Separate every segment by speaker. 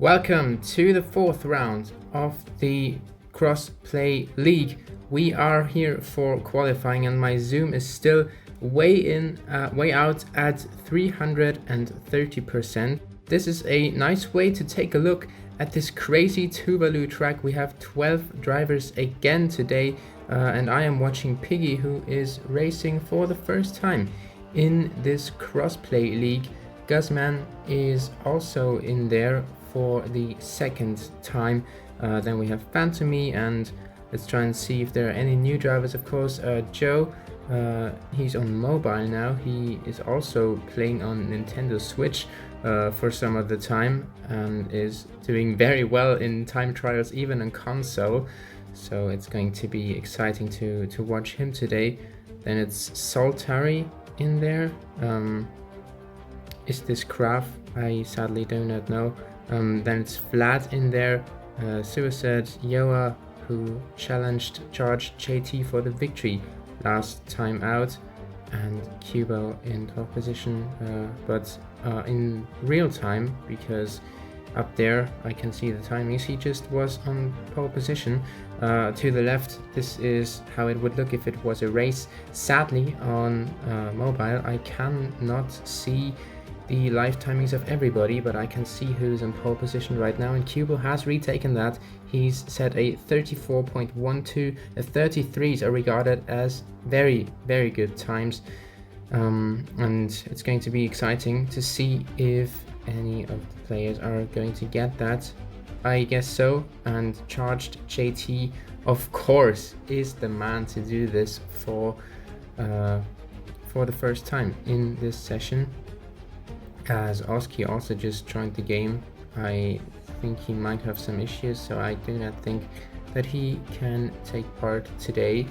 Speaker 1: Welcome to the fourth round of the Crossplay League. We are here for qualifying and my zoom is still way out at 330%. This is a nice way to take a look at this crazy Tuvalu track. We have 12 drivers again today and I am watching Piggy, who is racing for the first time in this Crossplay League. Guzman is also in there for the second time. Then we have Phantomy, and let's try and see if there are any new drivers. Of course, Joe, he's on mobile now. He is also playing on Nintendo Switch for some of the time and is doing very well in time trials, even on console. So it's going to be exciting to watch him today. Then it's Soltari in there. Is this Craft? I sadly do not know. Then it's Vlad in there, Suicide, Yoa, who charged JT for the victory last time out, and Kubo in 12th position, but in real time, because up there I can see the timings, he just was on pole position. To the left, this is how it would look if it was a race. Sadly, on mobile, I cannot see the live timings of everybody, but I can see who's in pole position right now, and Kubo has retaken that. He's set a 34.12. The 33s are regarded as very, very good times, and it's going to be exciting to see if any of the players are going to get that. I guess so, and Charged JT, of course, is the man to do this for the first time in this session. As Oski also just joined the game, I think he might have some issues, so I do not think that he can take part today.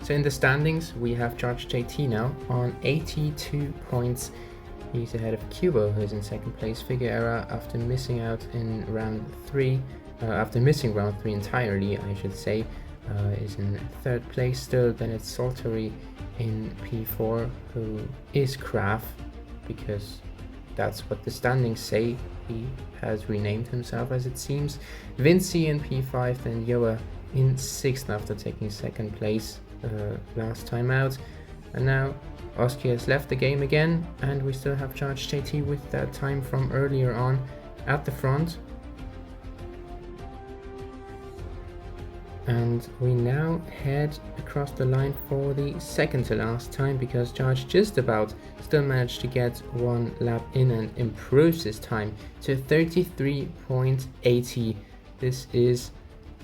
Speaker 1: So in the standings, we have Charged JT now on 82 points. He's ahead of Kubo, who's in second place. Figure Error, after missing out in round 3, after missing round 3 entirely, I should say, is in third place still. Then it's Soltary in P4, who is Craft, because that's what the standings say. He has renamed himself, as it seems. Vinci in P5, then Yoa in 6th after taking second place last time out. And now Oski has left the game again, and we still have Charged JT with that time from earlier on at the front. And we now head across the line for the second to last time, because Charge just about still managed to get one lap in and improves his time to 33.80. This is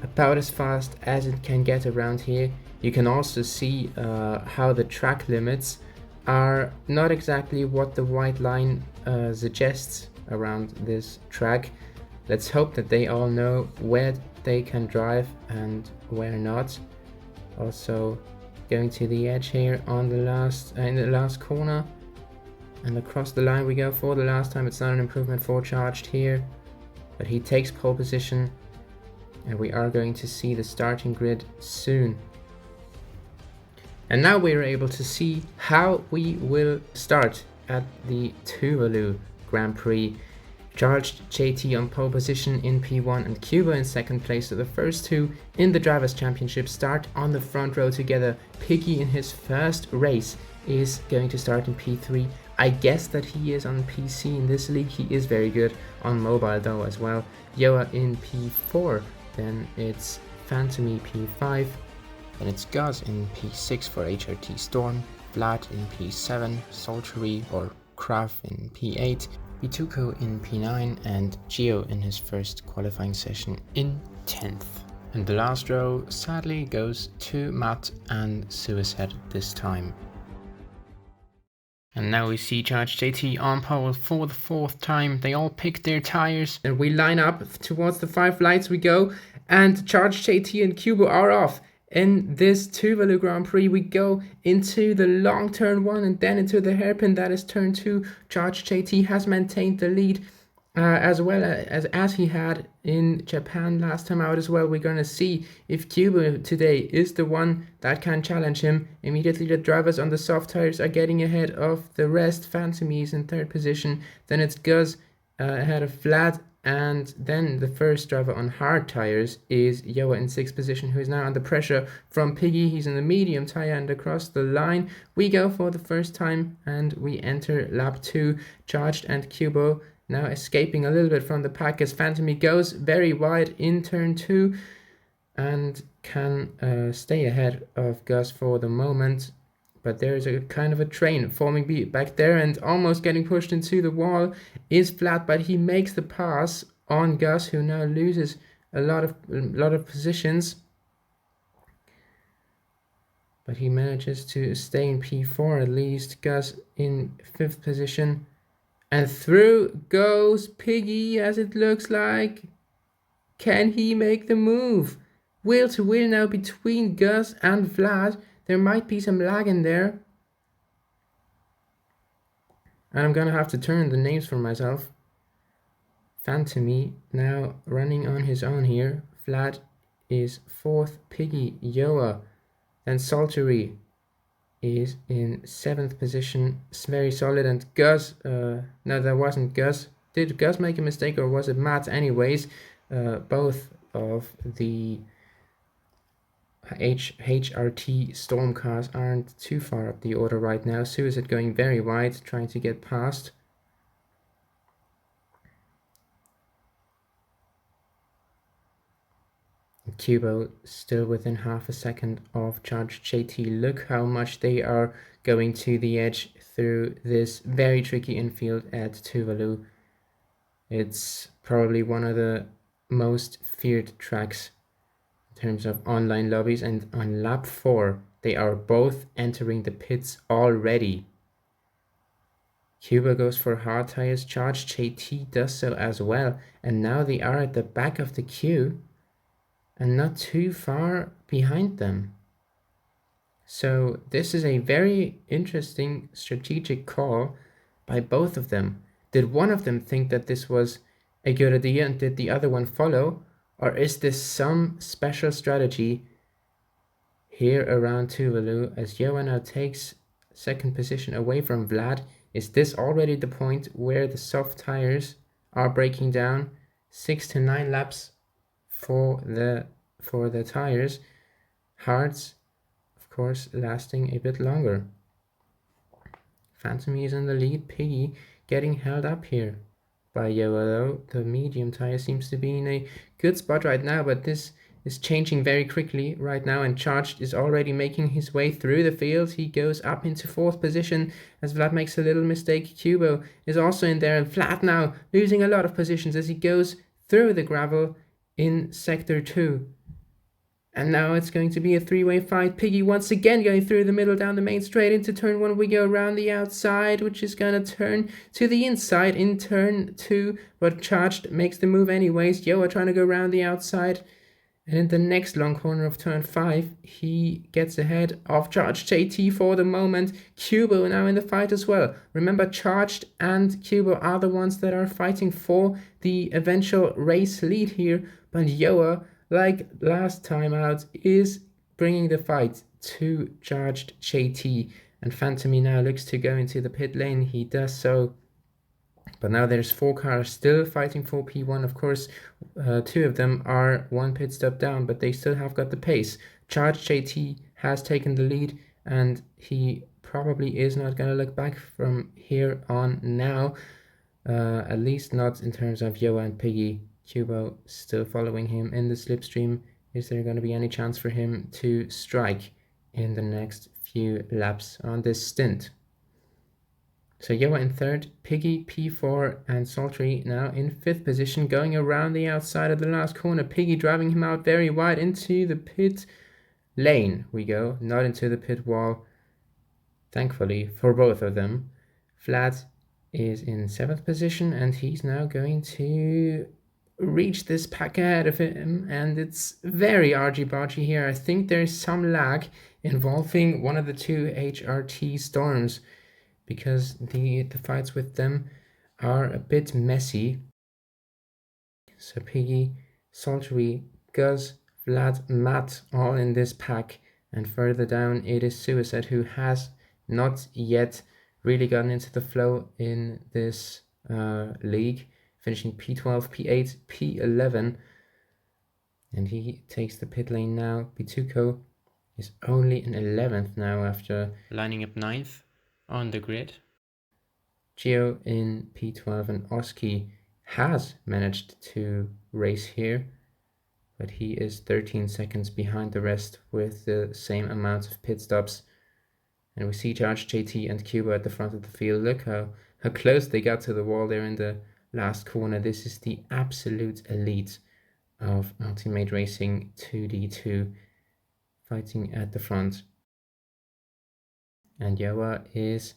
Speaker 1: about as fast as it can get around here. You can also see how the track limits are not exactly what the white line suggests around this track. Let's hope that they all know where they can drive and where not. Also going to the edge here on the last in the last corner, and across the line we go for the last time. It's not an improvement for Charged here, but he takes pole position, and we are going to see the starting grid soon. And now we're able to see how we will start at the Tuvalu Grand Prix. Charged JT on pole position in P1 and Kubo in second place. So the first two in the Drivers' Championship start on the front row together. Piggy in his first race is going to start in P3. I guess that he is on PC in this league. He is very good on mobile though as well. Yoa in P4. Then it's Phantomy P5. Then it's Guz in P6 for HRT Storm. Vlad in P7. Soltary or Craft in P8. Bituko in P9, and Geo in his first qualifying session in 10th. And the last row sadly goes to Matt and Suicide this time. And now we see Charged JT on pole for the fourth time. They all pick their tires, and we line up towards the 5 lights we go, and Charged JT and Kubo are off. In this Tuvalu Grand Prix, we go into the long turn 1 and then into the hairpin that is turn 2. Charged JT has maintained the lead as well as he had in Japan last time out as well. We're going to see if Kubo today is the one that can challenge him. Immediately the drivers on the soft tires are getting ahead of the rest. Phantomy is in third position. Then it's Guz ahead of Vlad And then the first driver on hard tires is Yoa in 6th position, who is now under pressure from Piggy. He's in the medium tire, and across the line we go for the first time, and we enter lap 2. Charged and Kubo now escaping a little bit from the pack as Phantomy goes very wide in turn 2 and can stay ahead of Gus for the moment. But there's a kind of a train forming back there, and almost getting pushed into the wall is Flat, but he makes the pass on Gus, who now loses a lot of positions. But he manages to stay in P4 at least. Gus in 5th position. And through goes Piggy, as it looks like. Can he make the move? Wheel to wheel now between Gus and Vlad. There might be some lag in there. And I'm gonna have to turn the names for myself. Phantomy now running on his own here. Vlad is 4th, Piggy, Yoa. Then Saltery is in 7th position. It's very solid. And Gus, no, that wasn't Gus. Did Gus make a mistake, or was it Matt? Anyways, both of the HRT storm cars aren't too far up the order right now. Suicide going very wide, trying to get past. Kubo still within half a second of Charged JT. Look how much they are going to the edge through this very tricky infield at Tuvalu. It's probably one of the most feared tracks in terms of online lobbies, and on lap 4 they are both entering the pits already. Cuba goes for hard tires, Charged JT does so as well, and now they are at the back of the queue and not too far behind them. So this is a very interesting strategic call by both of them. Did one of them think that this was a good idea, and did the other one follow? Or is this some special strategy here around Tuvalu as Yoa now takes 2nd position away from Vlad? Is this already the point where the soft tires are breaking down? 6 to 9 laps for the tires. Hards, of course, lasting a bit longer. Phantomy is in the lead. Piggy getting held up here by Yoa, though. The medium tire seems to be in a good spot right now, but this is changing very quickly right now, and Charged is already making his way through the field. He goes up into 4th position as Vlad makes a little mistake. Kubo is also in there, and Vlad now losing a lot of positions as he goes through the gravel in Sector 2. And now it's going to be a 3-way fight. Piggy once again going through the middle down the main straight into turn 1. We go around the outside, which is going to turn to the inside in turn 2. But Charged makes the move anyways. Yoa trying to go around the outside. And in the next long corner of turn 5, he gets ahead of Charged JT for the moment. Kubo now in the fight as well. Remember, Charged and Kubo are the ones that are fighting for the eventual race lead here. But Yoa, like last time out, is bringing the fight to Charged JT. And Phantomy now looks to go into the pit lane. He does so. But now there's 4 cars still fighting for P1. Of course, 2 of them are 1 pit stop down, but they still have got the pace. Charged JT has taken the lead, and he probably is not going to look back from here on now. At least not in terms of Yoa and Piggy. Kubo still following him in the slipstream. Is there going to be any chance for him to strike in the next few laps on this stint? So Yoa in 3rd, Piggy P4, and Sultry now in 5th position, going around the outside of the last corner. Piggy driving him out very wide into the pit lane. We go, not into the pit wall, thankfully for both of them. Vlad is in 7th position, and he's now going to reach this pack ahead of him, and it's very argy-bargy here. I think there's some lag involving one of the 2 HRT storms, because the fights with them are a bit messy. So Piggy, Sultry, Gus, Vlad, Matt, all in this pack. And further down it is Suicide, who has not yet really gotten into the flow in this league. finishing P12, P8, P11. And he takes the pit lane now. Bituko is only in 11th now after lining up 9th on the grid. Gio in P12 and Oski has managed to race here, but he is 13 seconds behind the rest with the same amount of pit stops. And we see Charge, JT and Cuba at the front of the field. Look how close they got to the wall there in the last corner. This is the absolute elite of Ultimate Racing 2D2 fighting at the front. And Yoa is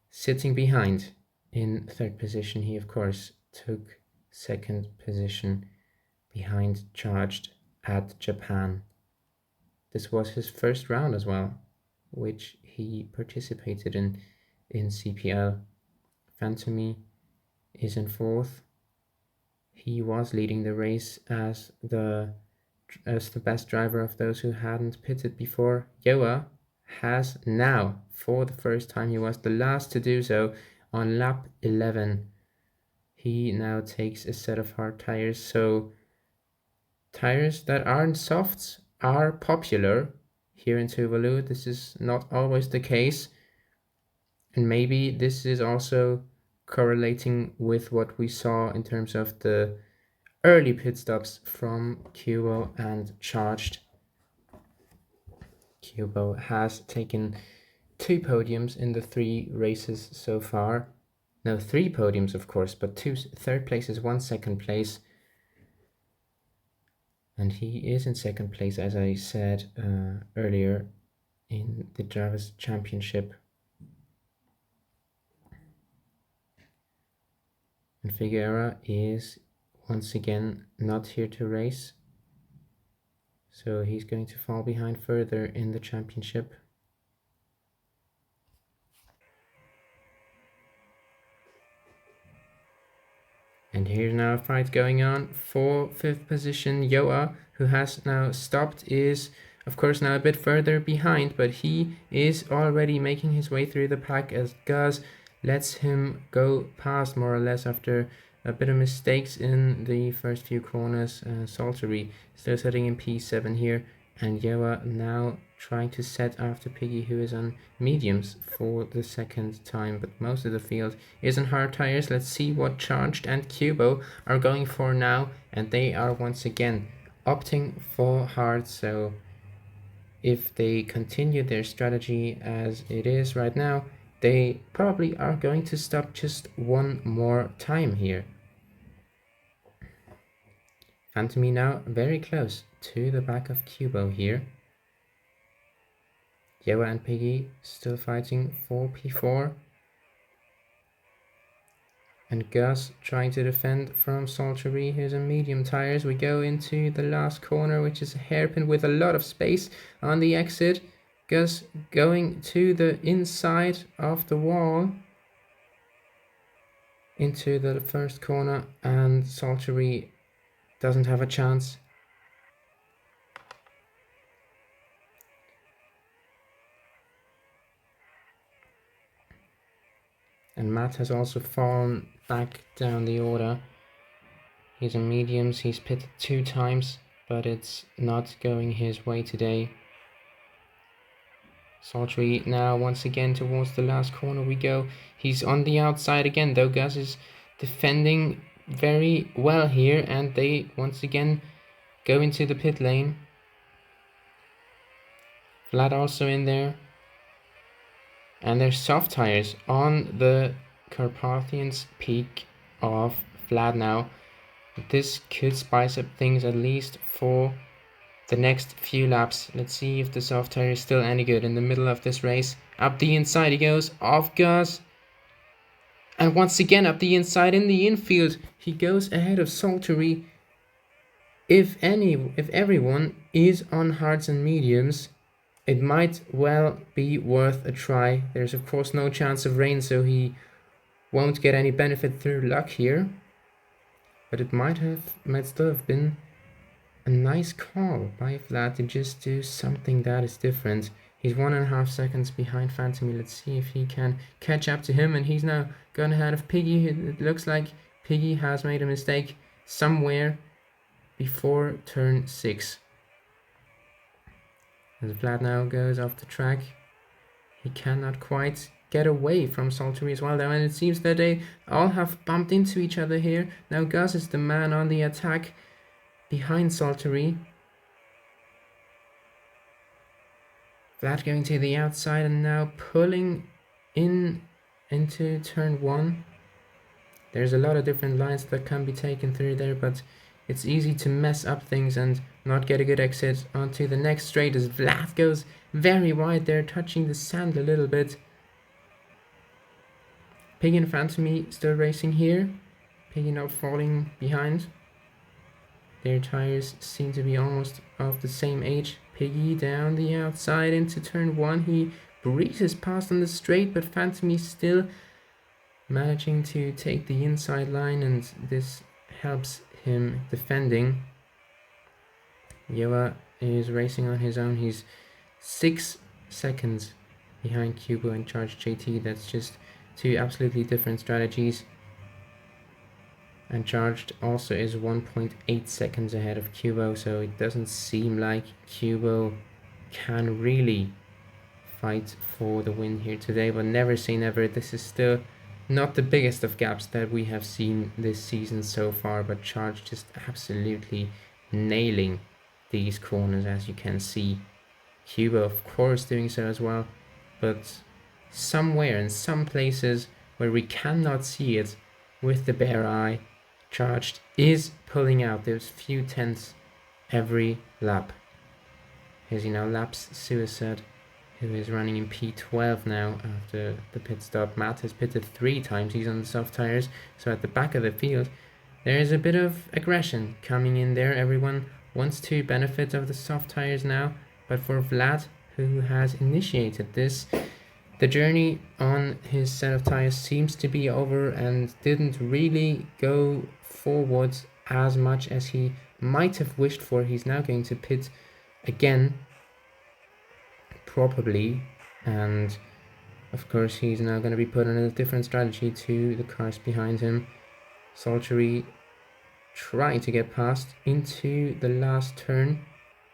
Speaker 1: sitting behind in third position. He, of course, took second position behind Charged at Japan. This was his first round as well, which he participated in CPL. Phantomy is in fourth. He was leading the race as the best driver of those who hadn't pitted before. Yoa has now, for the first time, he was the last to do so on lap 11. He now takes a set of hard tires, so tires that aren't softs are popular here in Tuvalu. This is not always the case, and maybe this is also correlating with what we saw in terms of the early pit stops from Cubo and Charged. Cubo has taken 2 podiums in the 3 races so far. No, 3 podiums, of course, but 2 third places, 1 second place. And he is in second place, as I said earlier, in the Drivers' Championship. And Figueira is once again not here to race, so he's going to fall behind further in the championship. And here's now a fight going on for 5th position. Yoa, who has now stopped, is of course now a bit further behind, but he is already making his way through the pack as Gaz lets him go past more or less after a bit of mistakes in the first few corners. Saltery still sitting in P7 here, and Yoa now trying to set after Piggy, who is on mediums for the second time, but most of the field is on hard tires. Let's see what Charged and Cubo are going for now, and they are once again opting for hard. So if they continue their strategy as it is right now, they probably are going to stop just one more time here. Phantomy now very close to the back of Cubo here. Yoa and Piggy still fighting for P4. And Gus trying to defend from Saltery. Here's a medium tires. We go into the last corner, which is a hairpin with a lot of space on the exit. Gus going to the inside of the wall into the first corner, and Saltery doesn't have a chance. And Matt has also fallen back down the order. He's in mediums, he's pitted 2 times, but it's not going his way today. Saltery now once again towards the last corner we go. He's on the outside again, though Gus is defending very well here, and they once again go into the pit lane. Vlad also in there. And there's soft tires on the Carpathians peak of Vlad now. This could spice up things at least for the next few laps. Let's see if the soft tire is still any good in the middle of this race. Up the inside he goes, off Gus. And once again up the inside in the infield. He goes ahead of Saltery. If everyone is on hards and mediums, it might well be worth a try. There's of course no chance of rain, so he won't get any benefit through luck here. But it might still have been a nice call by Vlad to just do something that is different. He's 1.5 seconds behind Phantomy. Let's see if he can catch up to him, and he's now gone ahead of Piggy. It looks like Piggy has made a mistake somewhere before turn 6. As Vlad now goes off the track, he cannot quite get away from Saltery as well, though, and it seems that they all have bumped into each other here. Now Gus is the man on the attack behind Saltery. Vlad going to the outside and now pulling into turn 1. There's a lot of different lines that can be taken through there, but it's easy to mess up things and not get a good exit onto the next straight as Vlad goes very wide there, touching the sand a little bit. Piggy in front of me still racing here. Piggy not falling behind. Their tires seem to be almost of the same age. Piggy down the outside into turn 1. He breezes past on the straight, but Phantomy still managing to take the inside line, and this helps him defending. HUE is racing on his own. He's 6 seconds behind Kubo and Charge JT. That's just two absolutely different strategies. And Charged also is 1.8 seconds ahead of Kubo, so it doesn't seem like Kubo can really fight for the win here today, but never say never. This is still not the biggest of gaps that we have seen this season so far, but Charge just absolutely nailing these corners, as you can see. Kubo of course doing so as well, but somewhere in some places where we cannot see it with the bare eye, Charged is pulling out those few tenths every lap. As he now laps Suicide, who is running in P12 now after the pit stop. Matt has pitted 3 times, he's on the soft tires, so at the back of the field there is a bit of aggression coming in there. Everyone wants to benefit of the soft tires now, but for Vlad, who has initiated this, the journey on his set of tires seems to be over and didn't really go forward as much as he might have wished for. He's now going to pit again, probably, and of course he's now going to be put on a different strategy to the cars behind him. Saltery trying to get past into the last turn.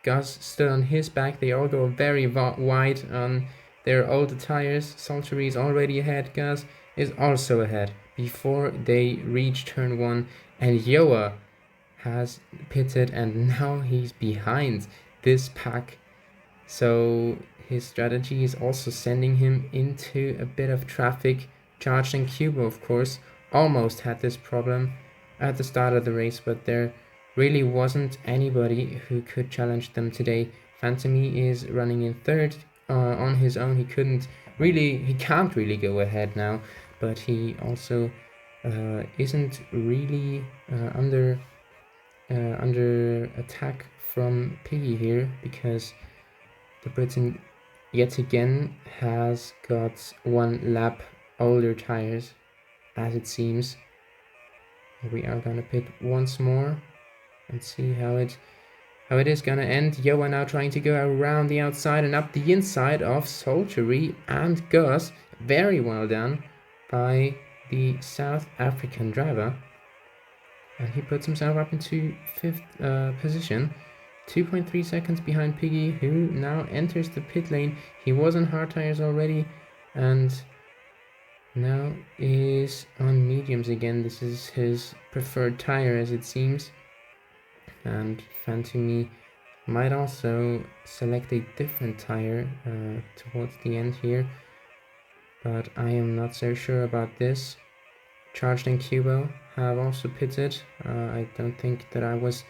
Speaker 1: Gus still on his back. They all go very wide on their older tires. Saltery is already ahead. Gus is also ahead before they reach turn 1, and HUE has pitted and now he's behind this pack, so his strategy is also sending him into a bit of traffic. Charged and Kubo of course almost had this problem at the start of the race, but there really wasn't anybody who could challenge them today. Phantomy is running in 3rd on his own. He can't really go ahead now, but he also isn't really under attack from Piggy here, because the Briton yet again has got 1 lap older tires, as it seems. We are gonna pit once more and see how it is gonna end. HUE now trying to go around the outside and up the inside of Saltery and Gus. Very well done by the South African driver, and he puts himself up into 5th position, 2.3 seconds behind Piggy, who now enters the pit lane. He was on hard tires already and now is on mediums again. This is his preferred tire, as it seems, and Phantomy might also select a different tire towards the end here, but I am not so sure about this. Charged and Kubo have also pitted. I don't think that I was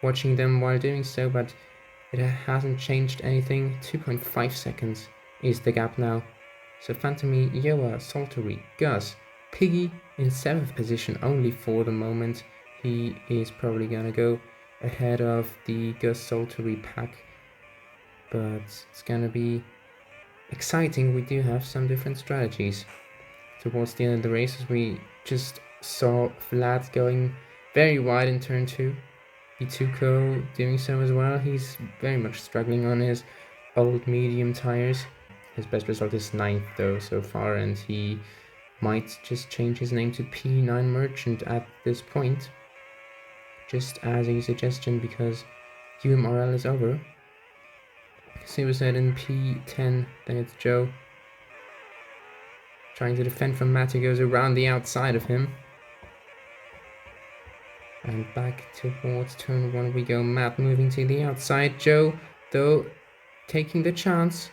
Speaker 1: watching them while doing so, but it hasn't changed anything. 2.5 seconds is the gap now. So Phantomy, HUE, Saltery, Gus, Piggy in 7th position only for the moment. He is probably gonna go ahead of the Gus Saltery pack, but it's gonna be exciting. We do have some different strategies towards the end of the race, as we just saw Vlad going very wide in turn 2. Ituko doing so as well. He's very much struggling on his old medium tires. His best result is 9th though so far, and he might just change his name to P9 Merchant at this point, just as a suggestion, because UMRL is over. Suicide in P10, then it's Joe. Trying to defend from Matt, who goes around the outside of him. And back towards turn 1 we go. Matt moving to the outside. Joe, though, taking the chance.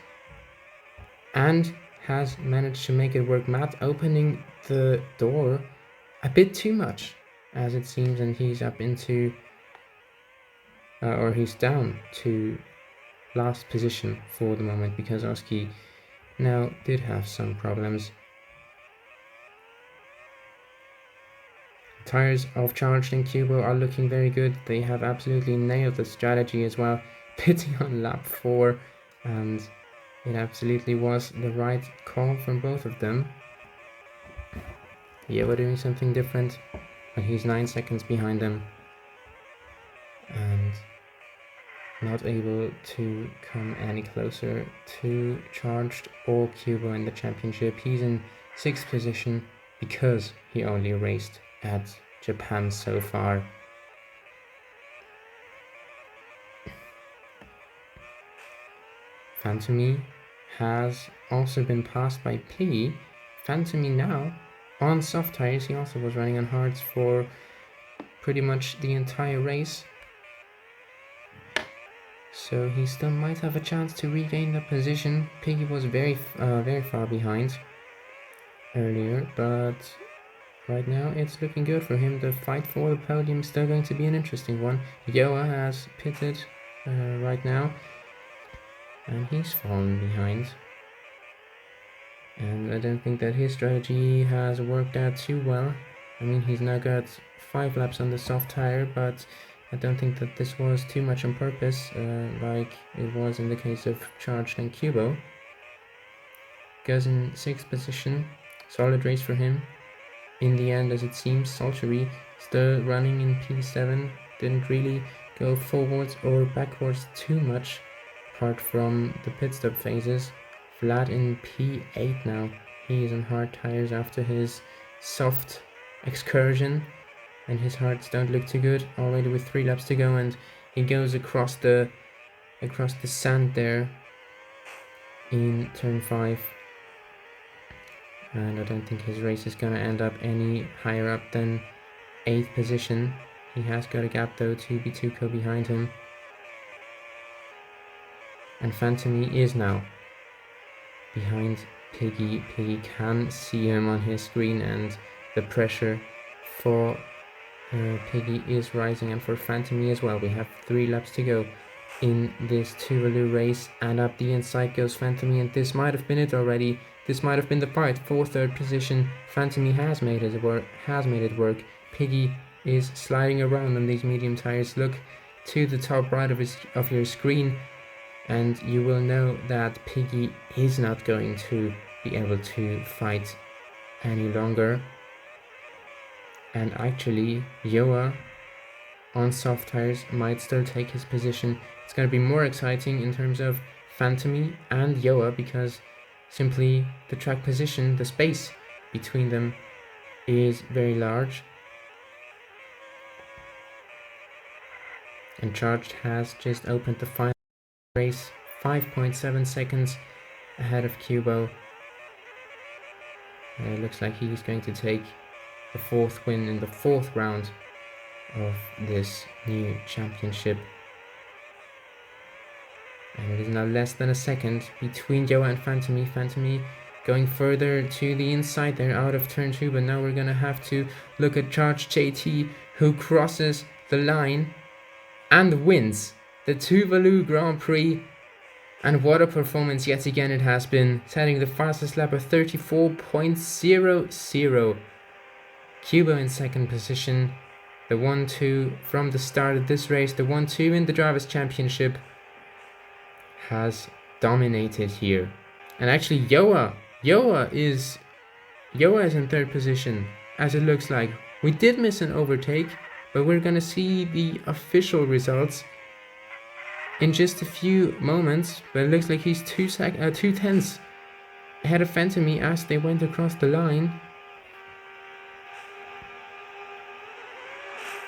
Speaker 1: And has managed to make it work. Matt opening the door a bit too much, as it seems, and he's up into... or he's down to last position for the moment, because Oski now did have some problems. Tires of Charged and Cubo are looking very good. They have absolutely nailed the strategy as well, pitting on lap 4, and it absolutely was the right call from both of them. Yeah, we're doing something different, but he's 9 seconds behind them and not able to come any closer to Charged or Cubo in the championship. He's in 6th position because he only raced at Japan so far. Phantomy has also been passed by Piggy. Phantomy now on soft tires. He also was running on hards for pretty much the entire race, so he still might have a chance to regain the position. Piggy was very far behind earlier, but right now it's looking good for him. The fight for the podium is still going to be an interesting one. Yoa has pitted right now, and he's fallen behind. And I don't think that his strategy has worked out too well. I mean, he's now got 5 laps on the soft tire, but I don't think that this was too much on purpose, like it was in the case of Charged and Cubo. Goes in 6th position. Solid race for him. In the end, as it seems, Sultry still running in P7. Didn't really go forwards or backwards too much, apart from the pit stop phases. Vlad in P8 now. He is on hard tires after his soft excursion, and his hards don't look too good already with 3 laps to go, and he goes across the sand there in turn 5. And I don't think his race is gonna end up any higher up than 8th position. He has got a gap though to Bituko behind him. And Phantomy is now behind Piggy. Piggy can see him on his screen, and the pressure for Piggy is rising, and for Phantomy as well. We have 3 laps to go in this Tuvalu race, and up the inside goes Phantomy, and this might have been it already. This might have been the fight for 3rd position. Phantomy has made it work. Piggy is sliding around on these medium tires. Look to the top right of your screen, and you will know that Piggy is not going to be able to fight any longer. And actually, Yoa on soft tires might still take his position. It's going to be more exciting in terms of Phantomy and Yoa, because simply the track position, the space between them is very large. And Charged has just opened the final race, 5.7 seconds ahead of Cubo. It looks like he's going to take the 4th win in the 4th round of this new championship. And it is now less than a second between Yoa and Phantomy. Phantomy going further to the inside there, out of turn 2, but now we're going to have to look at Charged JT, who crosses the line and wins the Tuvalu Grand Prix. And what a performance yet again it has been, setting the fastest lap of 34.00. Cubo in 2nd position, the 1-2 from the start of this race, the 1-2 in the Drivers' Championship, has dominated here. And actually Yoa is in 3rd position, as it looks like. We did miss an overtake, but we're gonna see the official results in just a few moments. But it looks like he's 2 tenths ahead of Phantomy as they went across the line.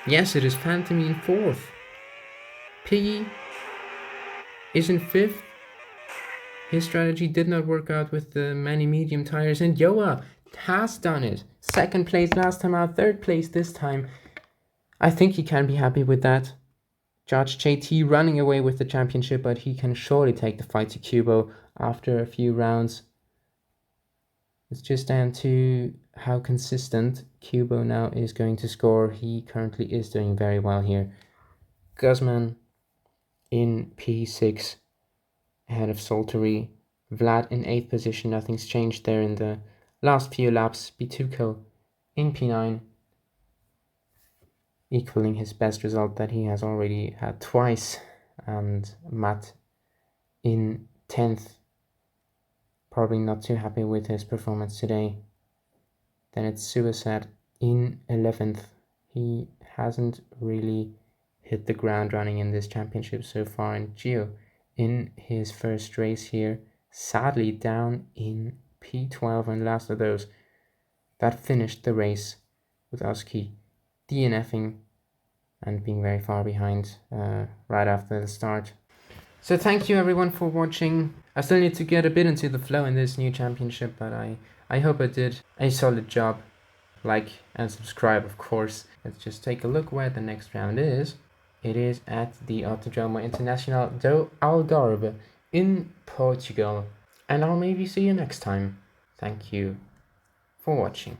Speaker 1: Yes, it is Phantom in 4th. Piggy is in 5th. His strategy did not work out with the many medium tires, and Yoa has done it. 2nd place last time out, 3rd place this time. I think he can be happy with that. Judge JT running away with the championship, but he can surely take the fight to Kubo after a few rounds. It's just down to how consistent Kubo now is going to score. He currently is doing very well here. Guzman in P6 ahead of Solteri. Vlad in 8th position. Nothing's changed there in the last few laps. Bituko in P9, equaling his best result that he has already had twice. And Matt in 10th. Probably not too happy with his performance today. Then it's Suicide in 11th. He hasn't really hit the ground running in this championship so far. And Gio in his first race here, sadly down in P12 and last of those. That finished the race with Oski DNFing and being very far behind right after the start. So thank you everyone for watching. I still need to get a bit into the flow in this new championship, but I hope I did a solid job. Like and subscribe, of course. Let's just take a look where the next round is. It is at the Autodromo Internacional do Algarve in Portugal. And I'll maybe see you next time. Thank you for watching.